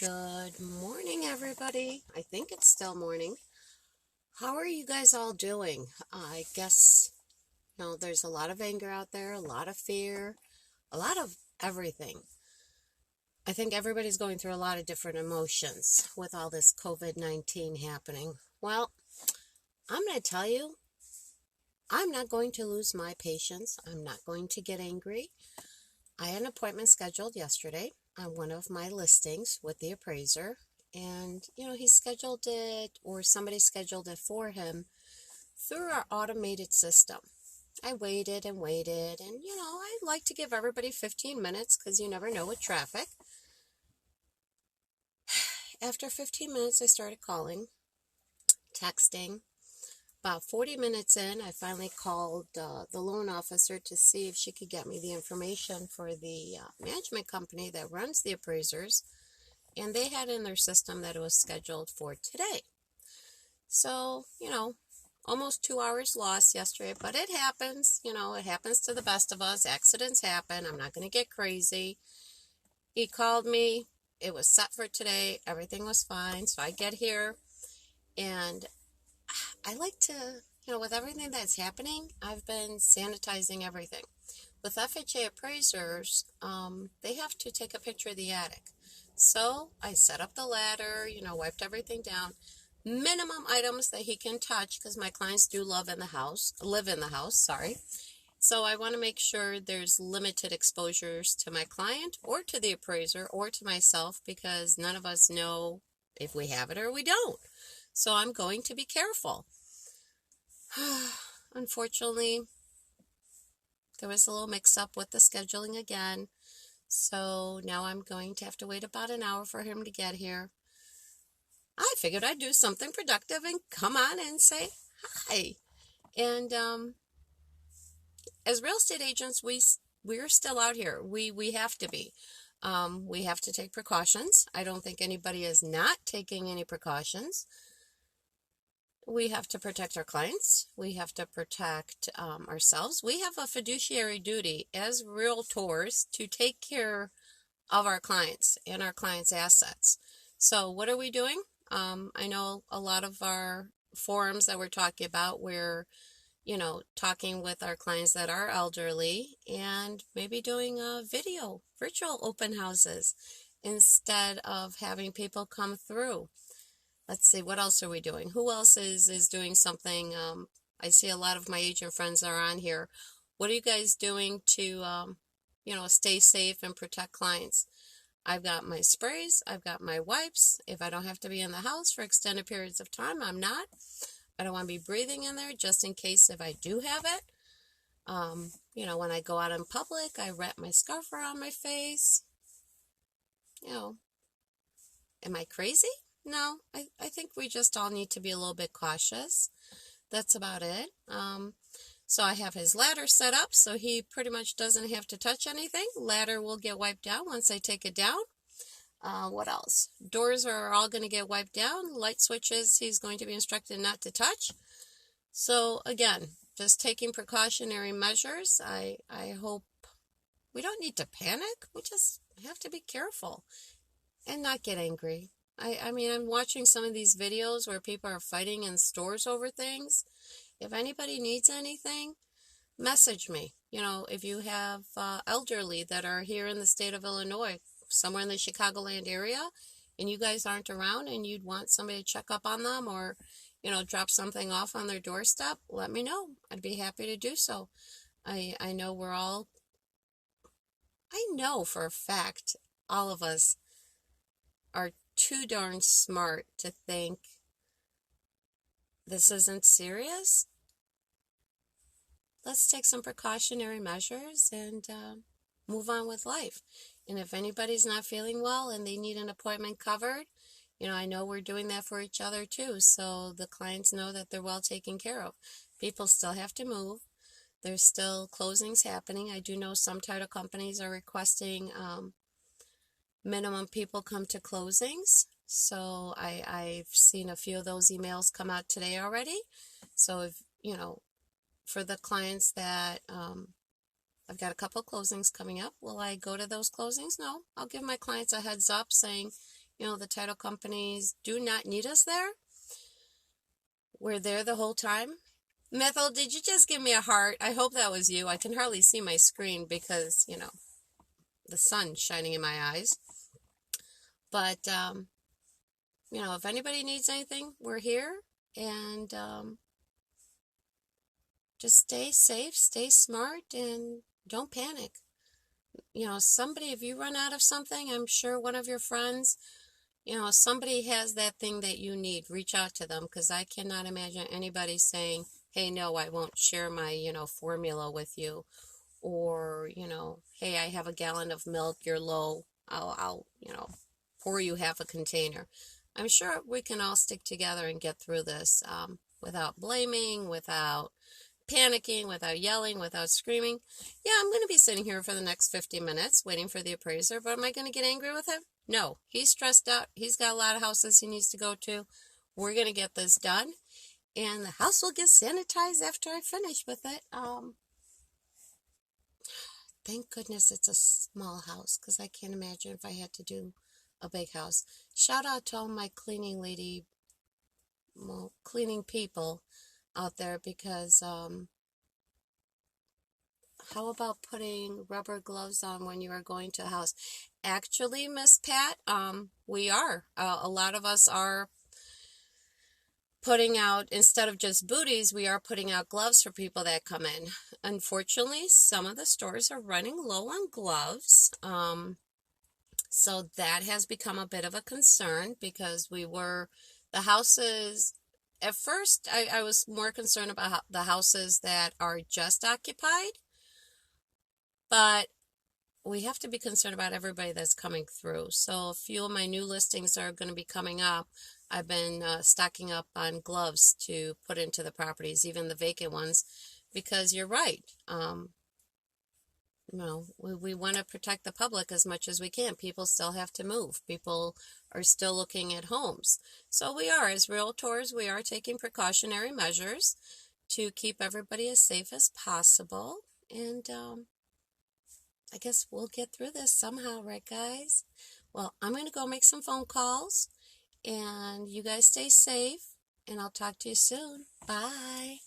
Good morning, everybody. I think it's still morning. How are you guys all doing? I guess, there's a lot of anger out there, a lot of fear, a lot of everything. I think everybody's going through a lot of different emotions with all this COVID-19 happening. Well, I'm going to tell you, I'm not going to lose my patience. I'm not going to get angry. I had an appointment scheduled yesterday on one of my listings with the appraiser, and he scheduled it, or somebody scheduled it for him through our automated system. I waited and waited, and I like to give everybody 15 minutes because you never know with traffic. After 15 minutes, I started calling, texting. About 40 minutes in, I finally called the loan officer to see if she could get me the information for the management company that runs the appraisers, and they had in their system that it was scheduled for today. So, almost 2 hours lost yesterday, but it happens. It happens to the best of us. Accidents happen. I'm not going to get crazy. He called me. It was set for today. Everything was fine. So I get here, and I like to, with everything that's happening, I've been sanitizing everything. With FHA appraisers, they have to take a picture of the attic. So I set up the ladder, wiped everything down. Minimum items that he can touch, because my clients do live in the house, sorry. So I want to make sure there's limited exposures to my client or to the appraiser or to myself, because none of us know if we have it or we don't. So I'm going to be careful. Unfortunately, there was a little mix-up with the scheduling again. So now I'm going to have to wait about an hour for him to get here. I figured I'd do something productive and come on and say hi. And as real estate agents, we're still out here. We have to be. We have to take precautions. I don't think anybody is not taking any precautions. We have to protect our clients. We have to protect ourselves. We have a fiduciary duty as realtors to take care of our clients and our clients' assets. So what are we doing? I know a lot of our forums that we're talking about, we're, talking with our clients that are elderly and maybe doing virtual open houses instead of having people come through. Let's see, what else are we doing? Who else is doing something? I see a lot of my agent friends are on here. What are you guys doing to, stay safe and protect clients? I've got my sprays. I've got my wipes. If I don't have to be in the house for extended periods of time, I'm not. I don't want to be breathing in there just in case if I do have it. When I go out in public, I wrap my scarf around my face. Am I crazy? No, I think we just all need to be a little bit cautious. That's about it. So I have his ladder set up so he pretty much doesn't have to touch anything. Ladder will get wiped down once I take it down. What else? Doors are all going to get wiped down. Light switches he's going to be instructed not to touch. So again, just taking precautionary measures. I hope we don't need to panic. We just have to be careful and not get angry. I mean, I'm watching some of these videos where people are fighting in stores over things. If anybody needs anything, message me. If you have elderly that are here in the state of Illinois, somewhere in the Chicagoland area, and you guys aren't around and you'd want somebody to check up on them or, drop something off on their doorstep, let me know. I'd be happy to do so. I know for a fact all of us are too darn smart to think this isn't serious. Let's take some precautionary measures and move on with life. And if anybody's not feeling well and they need an appointment covered, I know we're doing that for each other too. So the clients know that they're well taken care of. People still have to move. There's still closings happening. I do know some title companies are requesting minimum people come to closings. So I've seen a few of those emails come out today already. So if, for the clients that I've got a couple of closings coming up, will I go to those closings? No, I'll give my clients a heads up saying, the title companies do not need us there. We're there the whole time. Methel, did you just give me a heart? I hope that was you. I can hardly see my screen because, the sun's shining in my eyes. But, if anybody needs anything, we're here. And just stay safe, stay smart, and don't panic. Somebody, if you run out of something, I'm sure one of your friends, somebody has that thing that you need. Reach out to them, because I cannot imagine anybody saying, hey, no, I won't share my, formula with you. Or, hey, I have a gallon of milk, you're low, I'll pour you half a container. I'm sure we can all stick together and get through this without blaming, without panicking, without yelling, without screaming. Yeah, I'm going to be sitting here for the next 50 minutes waiting for the appraiser, but am I going to get angry with him? No, he's stressed out. He's got a lot of houses he needs to go to. We're going to get this done, and the house will get sanitized after I finish with it. Thank goodness it's a small house, because I can't imagine if I had to do a big house. Shout out to all my cleaning people out there, because how about putting rubber gloves on when you are going to a house? Actually, Miss Pat, we are. A lot of us are putting out, instead of just booties, we are putting out gloves for people that come in. Unfortunately, some of the stores are running low on gloves. So that has become a bit of a concern, because the houses, at first I was more concerned about the houses that are just occupied, but we have to be concerned about everybody that's coming through. So a few of my new listings are going to be coming up. I've been stocking up on gloves to put into the properties, even the vacant ones, because you're right. We want to protect the public as much as we can. People still have to move. People are still looking at homes. So we are, as realtors, we are taking precautionary measures to keep everybody as safe as possible. And I guess we'll get through this somehow, right, guys? Well, I'm going to go make some phone calls, and you guys stay safe, and I'll talk to you soon. Bye.